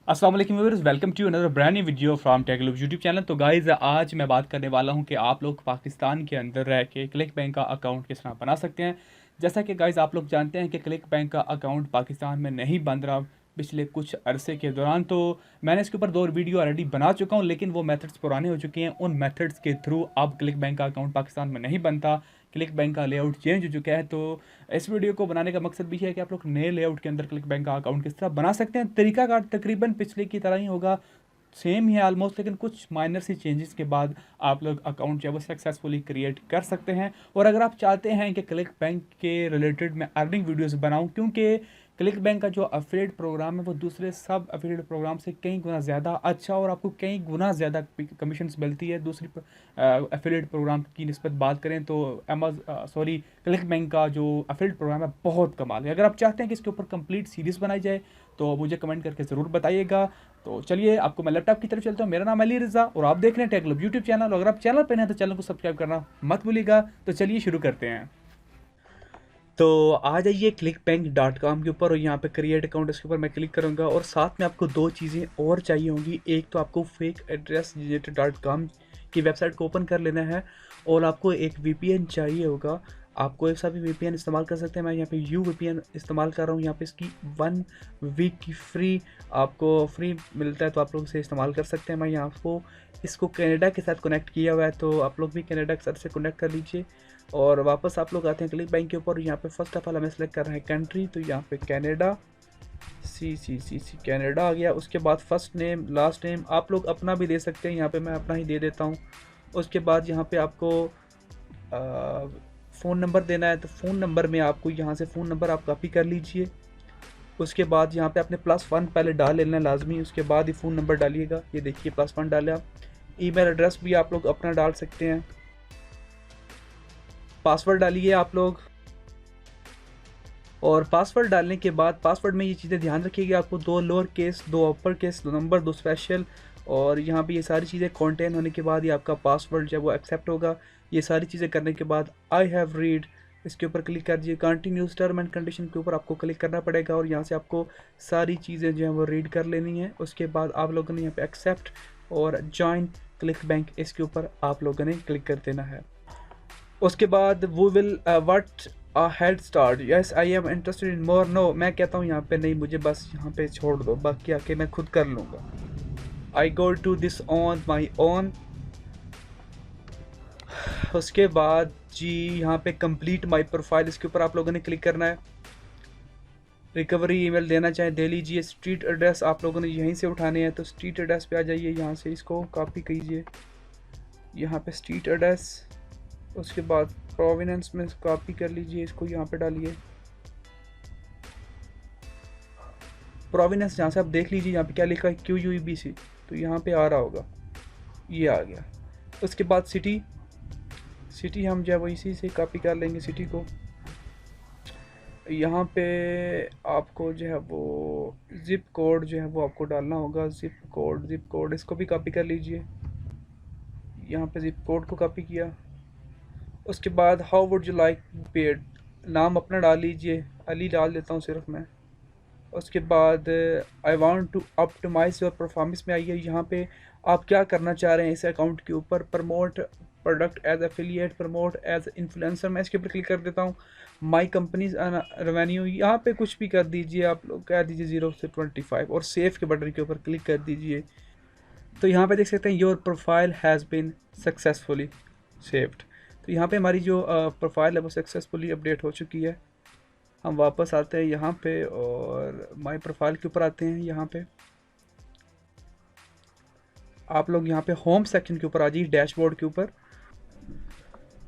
अस्सलाम वालेकुम viewers, welcome to another brand new video from टेक्लूब यूट्यूब चैनल। तो गाइज़, आज मैं बात करने वाला हूं कि आप लोग पाकिस्तान के अंदर रह के क्लिक बैंक का अकाउंट किस तरह बना सकते हैं। जैसा कि गाइज़ आप लोग जानते हैं कि क्लिक बैंक का अकाउंट पाकिस्तान में नहीं बन रहा पिछले कुछ अरसे के दौरान। तो मैंने इसके ऊपर 2 वीडियो ऑलरेडी बना चुका हूं, लेकिन वो मेथड्स पुराने हो चुके हैं। उन मेथड्स के थ्रू अब क्लिक बैंक का अकाउंट पाकिस्तान में नहीं बनता, क्लिक बैंक का लेआउट चेंज हो चुका है। तो इस वीडियो को बनाने का मकसद भी है कि आप लोग नए लेआउट के अंदर क्लिक बैंक का अकाउंट किस तरह बना सकते हैं। तरीकाकार तकरीबन पिछले की तरह ही होगा, सेम ही है ऑलमोस्ट, लेकिन कुछ माइनर सी चेंजेस के बाद आप लोग अकाउंट जो है वो सक्सेसफुली क्रिएट कर सकते हैं। और अगर आप चाहते हैं कि क्लिक बैंक के रिलेटेड मैं अर्निंग वीडियोस बनाऊं, क्योंकि क्लिक बैंक का जो अफिलिएट प्रोग्राम है वो दूसरे सब अफिलिएट प्रोग्राम से कई गुना ज़्यादा अच्छा और आपको कई गुना ज़्यादा कमीशंस मिलती है दूसरी अफिलिएट प्रोग्राम की निस्बत बात करें तो। क्लिक बैंक का जो अफिलिएट प्रोग्राम है बहुत कमाल है। अगर आप चाहते हैं कि इसके ऊपर कंप्लीट सीरीज़ बनाई जाए तो मुझे कमेंट करके ज़रूर बताइएगा। तो चलिए, आपको मैं लैपटॉप की तरफ चलता हूँ। मेरा नाम अली रज़ा और आप देख रहे हैं टेक्लूब यूट्यूब चैनल। अगर आप चैनल पर हैं तो चैनल को सब्सक्राइब करना मत भूलिएगा। तो चलिए शुरू करते हैं। तो आ जाइए clickbank.com के ऊपर और यहाँ पे क्रिएट अकाउंट, इसके ऊपर मैं क्लिक करूँगा और साथ में आपको 2 चीज़ें और चाहिए होंगी। एक तो आपको फेक एड्रेस generator.com की वेबसाइट को ओपन कर लेना है और आपको एक वीपीएन चाहिए होगा। आपको एक सा भी वीपीएन इस्तेमाल कर सकते हैं। मैं यहाँ पे यू वीपीएन इस्तेमाल कर रहा हूँ। यहाँ पे इसकी 1 वीक की फ्री मिलता है, तो आप लोग इसे इस्तेमाल कर सकते हैं। मैं यहाँ को इसको कनाडा के साथ कनेक्ट किया हुआ है, तो आप लोग भी कनाडा के साथ से कनेक्ट कर लीजिए। और वापस आप लोग आते हैं क्लिक बैंक के ऊपर। यहाँ पे फर्स्ट ऑफ ऑल हमें सेलेक्ट कर रहे हैं कंट्री, तो यहाँ पे कनाडा, सी कनाडा आ गया। उसके बाद फर्स्ट नेम लास्ट नेम आप लोग अपना भी दे सकते हैं, यहाँ पे मैं अपना ही दे देता हूँ। उसके बाद यहाँ पे आपको फ़ोन नंबर देना है, तो फ़ोन नंबर में आपको यहाँ से फ़ोन नंबर आप कॉपी कर लीजिए। उसके बाद यहाँ पे आपने +1 पहले डाल लेना लाजमी, उसके बाद ही फ़ोन नंबर डालिएगा। ये देखिए +1 डाला। ईमेल एड्रेस भी आप लोग अपना डाल सकते हैं। पासवर्ड डालिए आप लोग, और पासवर्ड डालने के बाद पासवर्ड में ये चीज़ें ध्यान रखिएगा, आपको 2 lower case 2 upper case 2 number 2 special, और यहाँ पे ये सारी चीज़ें कॉन्टेन होने के बाद ही आपका पासवर्ड जब वो एक्सेप्ट होगा। ये सारी चीज़ें करने के बाद आई हैव रीड इसके ऊपर क्लिक कर दीजिए। कंटिन्यूस टर्म एंड कंडीशन के ऊपर आपको क्लिक करना पड़ेगा और यहाँ से आपको सारी चीज़ें जो है वो रीड कर लेनी है। उसके बाद आप लोगों ने यहाँ पे एक्सेप्ट और जॉइन क्लिक बैंक इसके ऊपर आप लोगों ने क्लिक कर देना है। उसके बाद वो will what a head start, yes I am interested in more, no मैं कहता हूँ यहाँ पे नहीं, मुझे बस यहाँ पे छोड़ दो, बाकी आके मैं खुद कर लूँगा। I go to this on my own. उसके बाद जी यहाँ पे कंप्लीट माई प्रोफाइल, इसके ऊपर आप लोगों ने क्लिक करना है। रिकवरी ईमेल देना चाहे दे लीजिए। स्ट्रीट एड्रेस आप लोगों ने यहीं से उठाने हैं, तो स्ट्रीट एड्रेस पे आ जाइए, यहाँ से इसको कॉपी कीजिए, यहाँ पे स्ट्रीट एड्रेस। उसके बाद प्रोविनेंस में कॉपी कर लीजिए, इसको यहाँ पे डालिए। प्रोविनेंस यहाँ से आप देख लीजिए, यहाँ पे क्या लिखा है QUEBC, तो यहाँ पे आ रहा होगा, ये आ गया। उसके बाद सिटी हम जो है वो इसी से कॉपी कर लेंगे सिटी को। यहाँ पे आपको जो है वो ज़िप कोड जो है वो आपको डालना होगा। ज़िप कोड इसको भी कॉपी कर लीजिए। यहाँ पे ज़िप कोड को कॉपी किया। उसके बाद how would you like paid, नाम अपना डाल लीजिए, अली डाल देता हूँ सिर्फ मैं। उसके बाद I want to optimize your performance में आइए, यहाँ पे आप क्या करना चाह रहे हैं इस अकाउंट के ऊपर। Promote product as affiliate, promote as influencer, मैं इसके ऊपर क्लिक कर देता हूँ। माई कंपनीज रेवेन्यू, यहाँ पे कुछ भी कर दीजिए, आप लोग कह दीजिए 0 से 25 और सेव के बटन के ऊपर क्लिक कर दीजिए। तो यहाँ पे देख सकते हैं your profile has been successfully saved. तो यहाँ पे हमारी जो प्रोफाइल है वो सक्सेसफुली अपडेट हो चुकी है। हम वापस आते हैं यहाँ पे और माई प्रोफाइल के ऊपर आते हैं। यहाँ पे आप लोग यहाँ पे होम सेक्शन के ऊपर आ जाइए, डैशबोर्ड के ऊपर।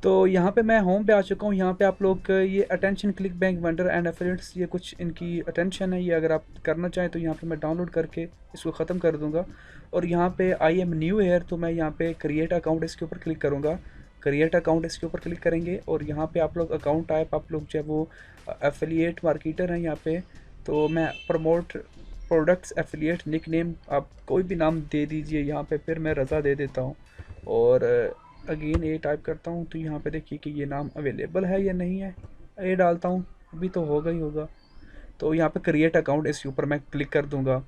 तो यहाँ पे मैं होम पे आ चुका हूँ। यहाँ पे आप लोग ये attention click bank vendor and affiliates, ये कुछ इनकी अटेंशन है, ये अगर आप करना चाहें तो यहाँ पे मैं डाउनलोड करके इसको ख़त्म कर दूँगा। और यहाँ पे आई एम न्यू हेयर, तो मैं यहाँ पे क्रिएट अकाउंट इसके ऊपर क्लिक करूँगा। क्रिएट अकाउंट इसके ऊपर क्लिक करेंगे और यहाँ पे आप लोग अकाउंट टाइप आप लोग जब वो एफिलिएट मार्केटर हैं यहाँ पे, तो मैं promote products affiliate nickname आप कोई भी नाम दे दीजिए यहाँ पे, फिर मैं रज़ा दे देता हूँ और अगेन ए टाइप करता हूँ। तो यहाँ पे देखिए कि ये नाम अवेलेबल है या नहीं है, ए डालता हूँ, अभी तो होगा ही होगा। तो यहाँ पे क्रिएट अकाउंट इसके ऊपर मैं क्लिक कर दूँगा।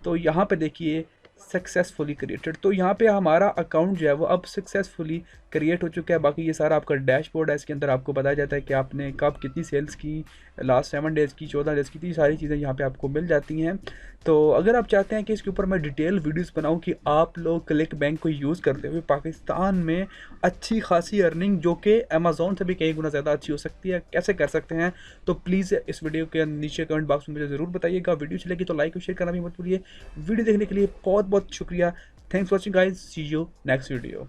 तो यहाँ पे देखिए सक्सेसफुली क्रिएटेड, तो यहाँ पे हमारा अकाउंट जो है वो अब सक्सेसफुली क्रिएट हो चुका है। बाकी ये सारा आपका डैशबोर्ड है, इसके अंदर आपको बताया जाता है कि आपने कब कितनी सेल्स की, लास्ट 7 डेज़ की, 14 डेज़ की, तो ये सारी चीज़ें यहाँ पे आपको मिल जाती हैं। तो अगर आप चाहते हैं कि इसके ऊपर मैं डिटेल वीडियोस बनाऊं कि आप लोग क्लिक बैंक को यूज़ करते हुए पाकिस्तान में अच्छी खासी अर्निंग जो कि अमेज़ॉन से भी कई गुना ज़्यादा अच्छी हो सकती है, कैसे कर सकते हैं, तो प्लीज़ इस वीडियो के नीचे कमेंट बॉक्स में मुझे ज़रूर बताइएगा। वीडियो चलेगी तो लाइक और शेयर करना भी मत भूलिए। वीडियो देखने के लिए बहुत बहुत शुक्रिया। Thanks for watching guys, see you next video.